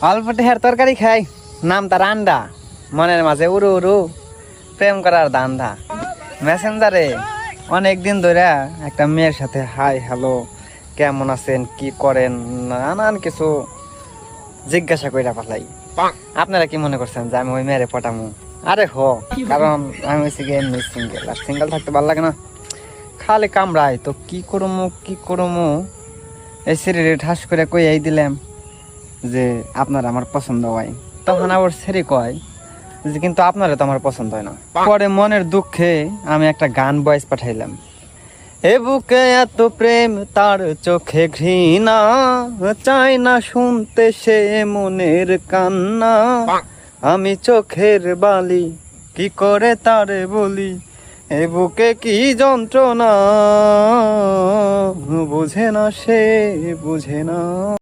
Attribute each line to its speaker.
Speaker 1: অল্প টেহার তরকারি খাই, নাম তার আন্ডা, মনের মাঝে উড়ু উড়ু প্রেম করার দান্দা। মেসেঞ্জারে অনেকদিন ধরে একটা মেয়ের সাথে হাই হ্যালো, কেমন আছেন, কি করেন, নানান কিছু জিজ্ঞাসা কইরা পালাই। আপনারা কি মনে করছেন যে আমি ওই মেয়েরে পটামু? আরে কারণ আমি হয়েছি গিয়ে এমনি সিঙ্গেল, আর সিঙ্গেল থাকতে ভালো লাগে না, খালি কামড়াই। তো কি করমু এই শরীরে ঠাস করে কই দিলাম যে আপনার আমার পছন্দ হয়। তখন আবার সেরি কয় যে কিন্তু আপনারা তো আমার পছন্দ হয় না। পরে মনের দুঃখে আমি একটা গান ভয়েস পাঠাইলাম। এ বুকে এত প্রেম, তার চোখে ঘৃণা, চাই না শুনতে সে মনের কান্না। আমি চোখের বালি, কি করে তারে বলি, এ বুকে কি যন্ত্রণা, বুঝে না সে, বুঝে না।